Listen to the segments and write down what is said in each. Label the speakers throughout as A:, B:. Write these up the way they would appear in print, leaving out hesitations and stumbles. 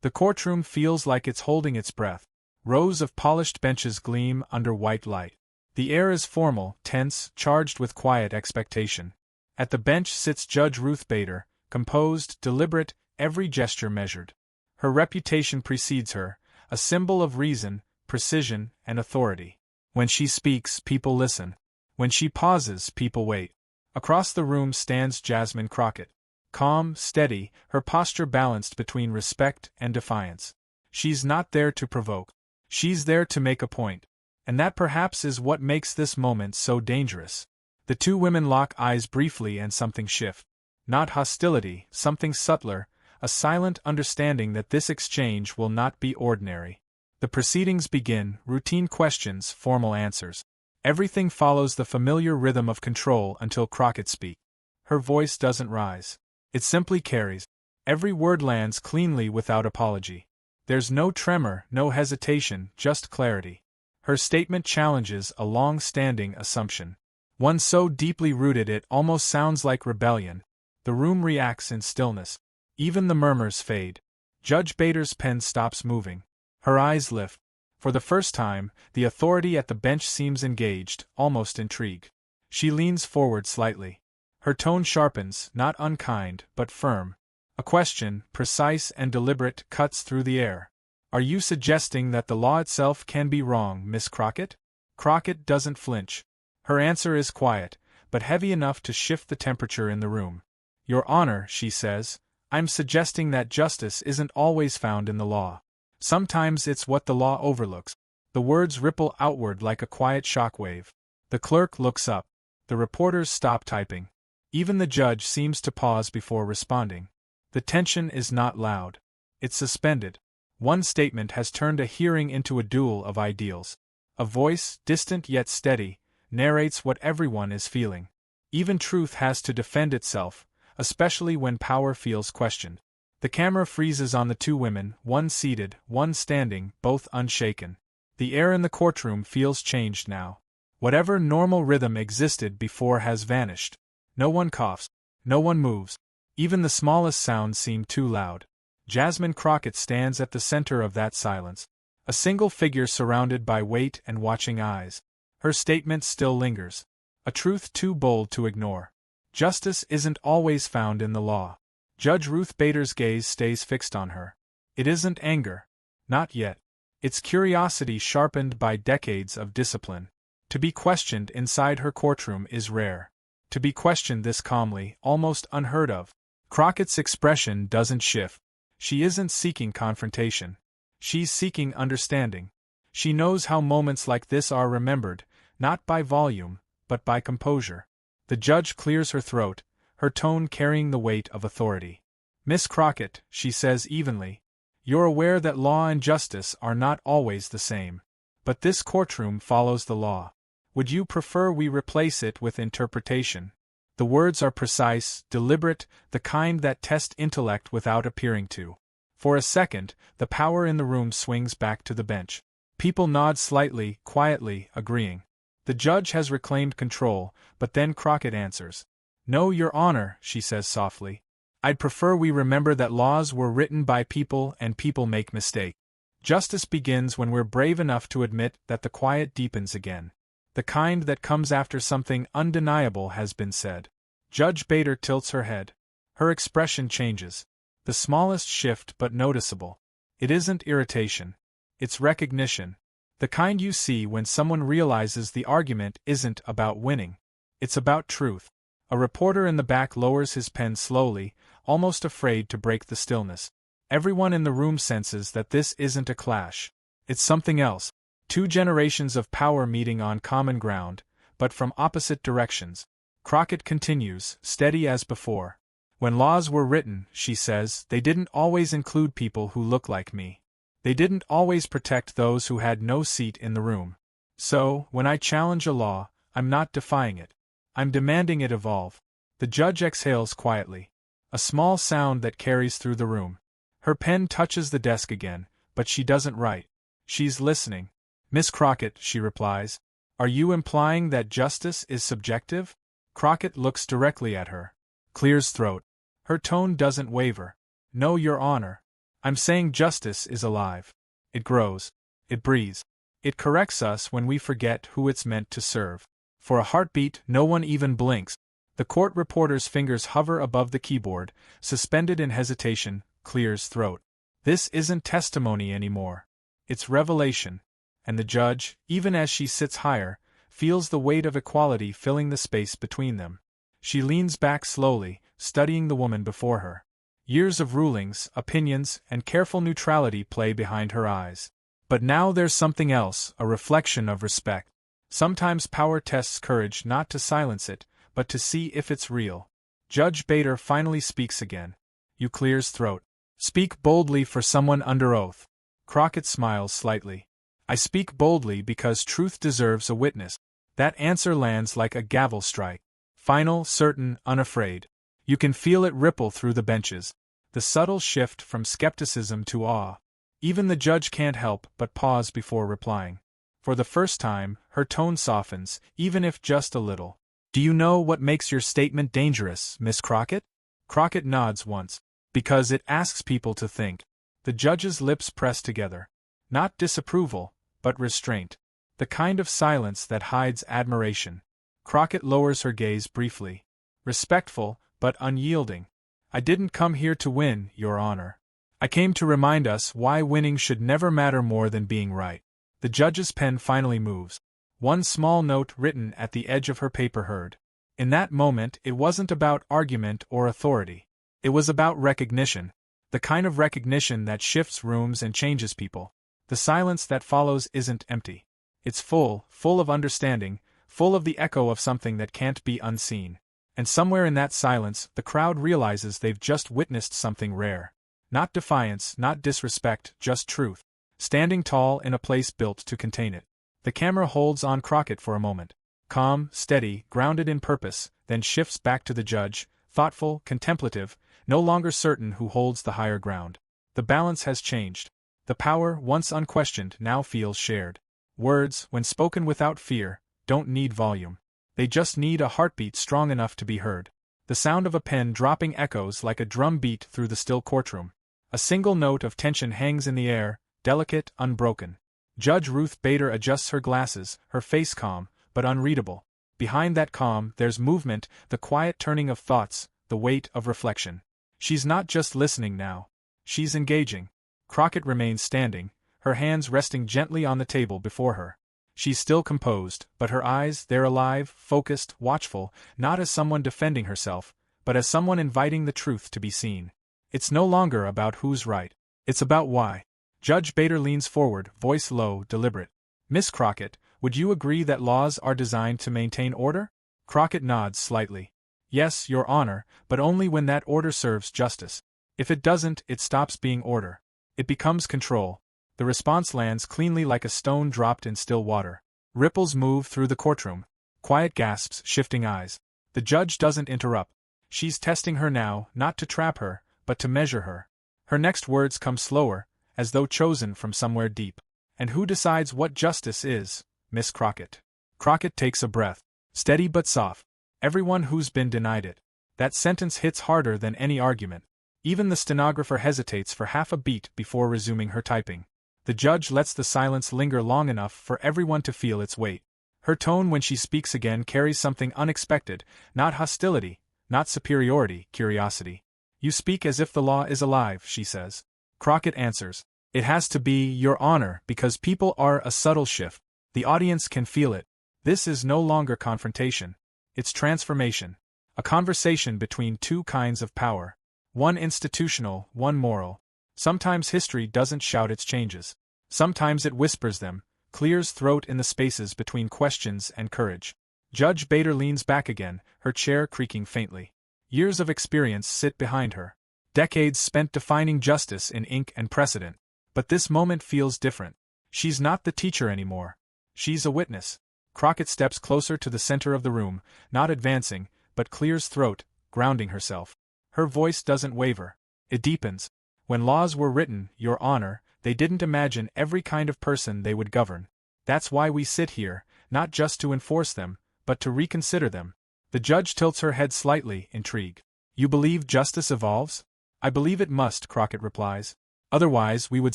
A: The courtroom feels like it's holding its breath. Rows of polished benches gleam under white light. The air is formal, tense, charged with quiet expectation. At the bench sits Judge Ruth Bader, composed, deliberate, every gesture measured. Her reputation precedes her, a symbol of reason, precision, and authority. When she speaks, people listen. When she pauses, people wait. Across the room stands Jasmine Crockett. Calm, steady, her posture balanced between respect and defiance. She's not there to provoke. She's there to make a point. And that perhaps is what makes this moment so dangerous. The two women lock eyes briefly and something shifts. Not hostility, something subtler, a silent understanding that this exchange will not be ordinary. The proceedings begin, routine questions, formal answers. Everything follows the familiar rhythm of control until Crockett speaks. Her voice doesn't rise. It simply carries. Every word lands cleanly without apology. There's no tremor, no hesitation, just clarity. Her statement challenges a long-standing assumption. One so deeply rooted it almost sounds like rebellion. The room reacts in stillness. Even the murmurs fade. Judge Bader's pen stops moving. Her eyes lift. For the first time, the authority at the bench seems engaged, almost intrigued. She leans forward slightly. Her tone sharpens, not unkind, but firm. A question, precise and deliberate, cuts through the air. Are you suggesting that the law itself can be wrong, Miss Crockett? Crockett doesn't flinch. Her answer is quiet, but heavy enough to shift the temperature in the room. Your Honor, she says, I'm suggesting that justice isn't always found in the law. Sometimes it's what the law overlooks. The words ripple outward like a quiet shockwave. The clerk looks up. The reporters stop typing. Even the judge seems to pause before responding. The tension is not loud. It's suspended. One statement has turned a hearing into a duel of ideals. A voice, distant yet steady, narrates what everyone is feeling. Even truth has to defend itself, especially when power feels questioned. The camera freezes on the two women, one seated, one standing, both unshaken. The air in the courtroom feels changed now. Whatever normal rhythm existed before has vanished. No one coughs. No one moves. Even the smallest sounds seem too loud. Jasmine Crockett stands at the center of that silence. A single figure surrounded by weight and watching eyes. Her statement still lingers. A truth too bold to ignore. Justice isn't always found in the law. Judge Ruth Bader's gaze stays fixed on her. It isn't anger. Not yet. It's curiosity sharpened by decades of discipline. To be questioned inside her courtroom is rare. To be questioned this calmly, almost unheard of. Crockett's expression doesn't shift. She isn't seeking confrontation. She's seeking understanding. She knows how moments like this are remembered, not by volume, but by composure. The judge clears her throat, her tone carrying the weight of authority. Miss Crockett, she says evenly, you're aware that law and justice are not always the same. But this courtroom follows the law. Would you prefer we replace it with interpretation? The words are precise, deliberate, the kind that test intellect without appearing to. For a second, the power in the room swings back to the bench. People nod slightly, quietly, agreeing. The judge has reclaimed control, but then Crockett answers. No, Your Honor, she says softly. I'd prefer we remember that laws were written by people and people make mistakes. Justice begins when we're brave enough to admit that the quiet deepens again. The kind that comes after something undeniable has been said. Judge Bader tilts her head. Her expression changes. The smallest shift but noticeable. It isn't irritation. It's recognition. The kind you see when someone realizes the argument isn't about winning. It's about truth. A reporter in the back lowers his pen slowly, almost afraid to break the stillness. Everyone in the room senses that this isn't a clash. It's something else. Two generations of power meeting on common ground, but from opposite directions. Crockett continues, steady as before. When laws were written, she says, they didn't always include people who look like me. They didn't always protect those who had no seat in the room. So, when I challenge a law, I'm not defying it. I'm demanding it evolve. The judge exhales quietly. A small sound that carries through the room. Her pen touches the desk again, but she doesn't write. She's listening. Miss Crockett, she replies, are you implying that justice is subjective? Crockett looks directly at her. Clears throat. Her tone doesn't waver. No, Your Honor. I'm saying justice is alive. It grows. It breathes. It corrects us when we forget who it's meant to serve. For a heartbeat, no one even blinks. The court reporter's fingers hover above the keyboard, suspended in hesitation, clears throat. This isn't testimony anymore. It's revelation. And the judge, even as she sits higher, feels the weight of equality filling the space between them. She leans back slowly, studying the woman before her. Years of rulings, opinions, and careful neutrality play behind her eyes. But now there's something else, a reflection of respect. Sometimes power tests courage not to silence it, but to see if it's real. Judge Bader finally speaks again. You clears throat. Speak boldly for someone under oath. Crockett smiles slightly. I speak boldly because truth deserves a witness. That answer lands like a gavel strike. Final, certain, unafraid. You can feel it ripple through the benches. The subtle shift from skepticism to awe. Even the judge can't help but pause before replying. For the first time, her tone softens, even if just a little. Do you know what makes your statement dangerous, Miss Crockett? Crockett nods once. Because it asks people to think. The judge's lips press together. Not disapproval, but restraint. The kind of silence that hides admiration. Crockett lowers her gaze briefly. Respectful, but unyielding. I didn't come here to win, Your Honor. I came to remind us why winning should never matter more than being right. The judge's pen finally moves. One small note written at the edge of her paper heard. In that moment, it wasn't about argument or authority. It was about recognition. The kind of recognition that shifts rooms and changes people. The silence that follows isn't empty. It's full of understanding, full of the echo of something that can't be unseen. And somewhere in that silence, the crowd realizes they've just witnessed something rare. Not defiance, not disrespect, just truth. Standing tall in a place built to contain it. The camera holds on Crockett for a moment. Calm, steady, grounded in purpose, then shifts back to the judge, thoughtful, contemplative, no longer certain who holds the higher ground. The balance has changed. The power, once unquestioned, now feels shared. Words, when spoken without fear, don't need volume. They just need a heartbeat strong enough to be heard. The sound of a pen dropping echoes like a drum beat through the still courtroom. A single note of tension hangs in the air, delicate, unbroken. Judge Ruth Bader adjusts her glasses, her face calm, but unreadable. Behind that calm, there's movement, the quiet turning of thoughts, the weight of reflection. She's not just listening now. She's engaging. Crockett remains standing, her hands resting gently on the table before her. She's still composed, but her eyes, they're alive, focused, watchful, not as someone defending herself, but as someone inviting the truth to be seen. It's no longer about who's right. It's about why. Judge Bader leans forward, voice low, deliberate. Miss Crockett, would you agree that laws are designed to maintain order? Crockett nods slightly. Yes, Your Honor, but only when that order serves justice. If it doesn't, it stops being order. It becomes control. The response lands cleanly like a stone dropped in still water. Ripples move through the courtroom. Quiet gasps, shifting eyes. The judge doesn't interrupt. She's testing her now, not to trap her, but to measure her. Her next words come slower, as though chosen from somewhere deep. And who decides what justice is, Miss Crockett? Crockett takes a breath. Steady but soft. Everyone who's been denied it. That sentence hits harder than any argument. Even the stenographer hesitates for half a beat before resuming her typing. The judge lets the silence linger long enough for everyone to feel its weight. Her tone when she speaks again carries something unexpected, not hostility, not superiority, curiosity. You speak as if the law is alive, she says. Crockett answers. It has to be, Your Honor, because people are a subtle shift. The audience can feel it. This is no longer confrontation. It's transformation. A conversation between two kinds of power. One institutional, one moral. Sometimes history doesn't shout its changes. Sometimes it whispers them, clears throat in the spaces between questions and courage. Judge Bader leans back again, her chair creaking faintly. Years of experience sit behind her. Decades spent defining justice in ink and precedent. But this moment feels different. She's not the teacher anymore. She's a witness. Crockett steps closer to the center of the room, not advancing, but clears throat, grounding herself. Her voice doesn't waver. It deepens. When laws were written, Your Honor, they didn't imagine every kind of person they would govern. That's why we sit here, not just to enforce them, but to reconsider them. The judge tilts her head slightly, intrigued. You believe justice evolves? I believe it must, Crockett replies. Otherwise, we would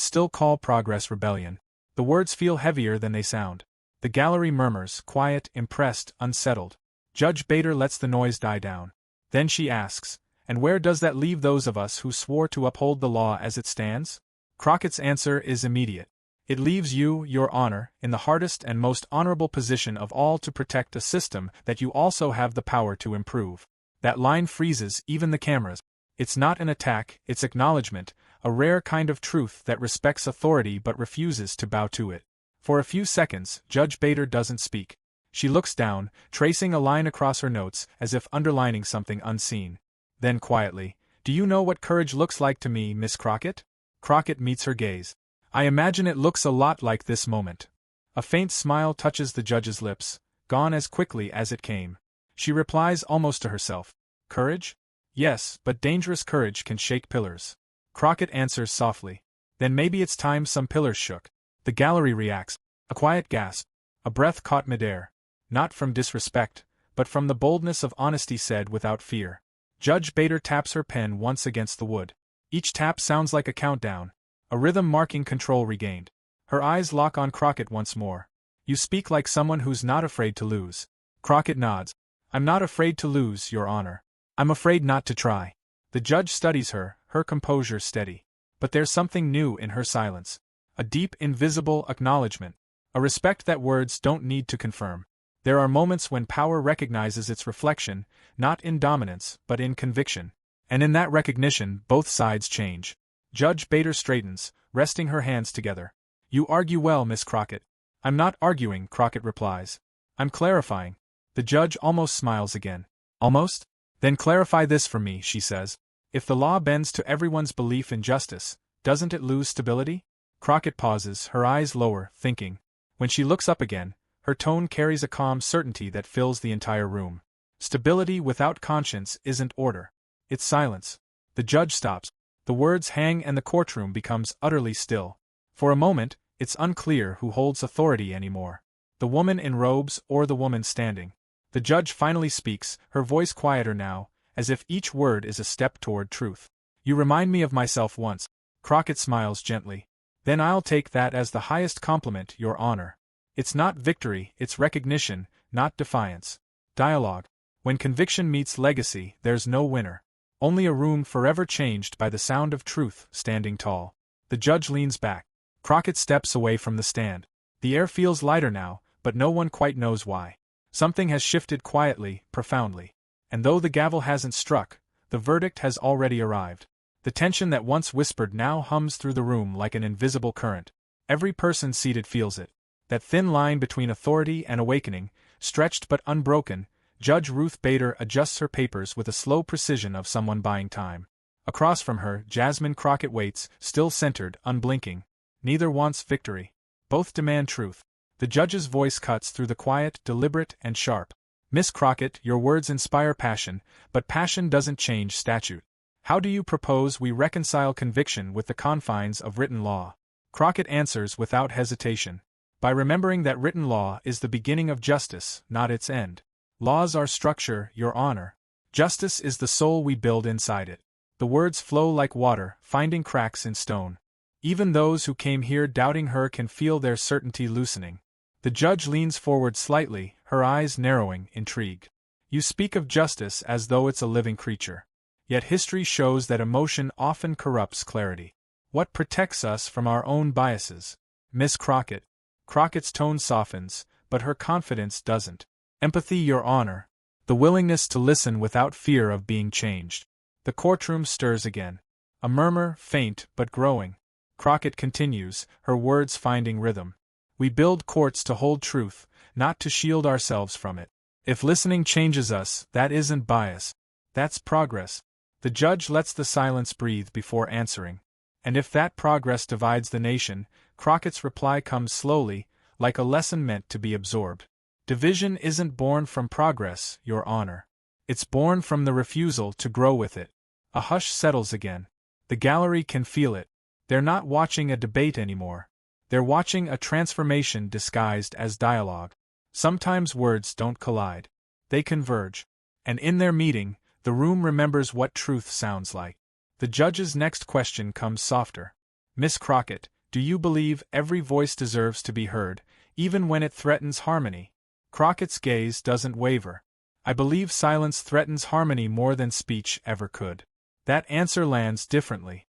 A: still call progress rebellion. The words feel heavier than they sound. The gallery murmurs, quiet, impressed, unsettled. Judge Bader lets the noise die down. Then she asks, "And where does that leave those of us who swore to uphold the law as it stands?" Crockett's answer is immediate. "It leaves you, Your Honor, in the hardest and most honorable position of all to protect a system that you also have the power to improve." That line freezes even the cameras. It's not an attack, it's acknowledgement, a rare kind of truth that respects authority but refuses to bow to it. For a few seconds, Judge Bader doesn't speak. She looks down, tracing a line across her notes as if underlining something unseen. Then quietly, "Do you know what courage looks like to me, Miss Crockett?" Crockett meets her gaze. "I imagine it looks a lot like this moment." A faint smile touches the judge's lips, gone as quickly as it came. She replies almost to herself. "Courage? Yes, but dangerous courage can shake pillars." Crockett answers softly. "Then maybe it's time some pillars shook." The gallery reacts. A quiet gasp. A breath caught midair. Not from disrespect, but from the boldness of honesty said without fear. Judge Bader taps her pen once against the wood. Each tap sounds like a countdown, a rhythm marking control regained. Her eyes lock on Crockett once more. "You speak like someone who's not afraid to lose." Crockett nods. "I'm not afraid to lose, Your Honor. I'm afraid not to try." The judge studies her, her composure steady. But there's something new in her silence. A deep, invisible acknowledgement. A respect that words don't need to confirm. There are moments when power recognizes its reflection, not in dominance, but in conviction. And in that recognition, both sides change. Judge Bader straightens, resting her hands together. "You argue well, Miss Crockett." "I'm not arguing," Crockett replies. "I'm clarifying." The judge almost smiles again. "Almost? Then clarify this for me," she says. "If the law bends to everyone's belief in justice, doesn't it lose stability?" Crockett pauses, her eyes lower, thinking. When she looks up again, her tone carries a calm certainty that fills the entire room. Stability without conscience isn't order. It's silence. The judge stops. The words hang and the courtroom becomes utterly still. For a moment, it's unclear who holds authority anymore. The woman in robes or the woman standing. The judge finally speaks, her voice quieter now, as if each word is a step toward truth. "You remind me of myself once." Crockett smiles gently. "Then I'll take that as the highest compliment, Your Honor. It's not victory, it's recognition, not defiance. Dialogue. When conviction meets legacy, there's no winner. Only a room forever changed by the sound of truth, standing tall." The judge leans back. Crockett steps away from the stand. The air feels lighter now, but no one quite knows why. Something has shifted quietly, profoundly. And though the gavel hasn't struck, the verdict has already arrived. The tension that once whispered now hums through the room like an invisible current. Every person seated feels it. That thin line between authority and awakening, stretched but unbroken. Judge Ruth Bader adjusts her papers with the slow precision of someone buying time. Across from her, Jasmine Crockett waits, still centered, unblinking. Neither wants victory. Both demand truth. The judge's voice cuts through the quiet, deliberate, and sharp. "Miss Crockett, your words inspire passion, but passion doesn't change statute. How do you propose we reconcile conviction with the confines of written law?" Crockett answers without hesitation. "By remembering that written law is the beginning of justice, not its end. Laws are structure, Your Honor. Justice is the soul we build inside it." The words flow like water, finding cracks in stone. Even those who came here doubting her can feel their certainty loosening. The judge leans forward slightly, her eyes narrowing, intrigued. "You speak of justice as though it's a living creature. Yet history shows that emotion often corrupts clarity. What protects us from our own biases? Miss Crockett." Crockett's tone softens, but her confidence doesn't. "Empathy, Your Honor. The willingness to listen without fear of being changed." The courtroom stirs again. A murmur, faint but growing. Crockett continues, her words finding rhythm. "We build courts to hold truth, not to shield ourselves from it. If listening changes us, that isn't bias. That's progress." The judge lets the silence breathe before answering. "And if that progress divides the nation," Crockett's reply comes slowly, like a lesson meant to be absorbed. "Division isn't born from progress, Your Honor. It's born from the refusal to grow with it." A hush settles again. The gallery can feel it. They're not watching a debate anymore. They're watching a transformation disguised as dialogue. Sometimes words don't collide. They converge. And in their meeting, the room remembers what truth sounds like. The judge's next question comes softer. Miss Crockett, do you believe every voice deserves to be heard, even when it threatens harmony? Crockett's gaze doesn't waver. I believe silence threatens harmony more than speech ever could. That answer lands differently.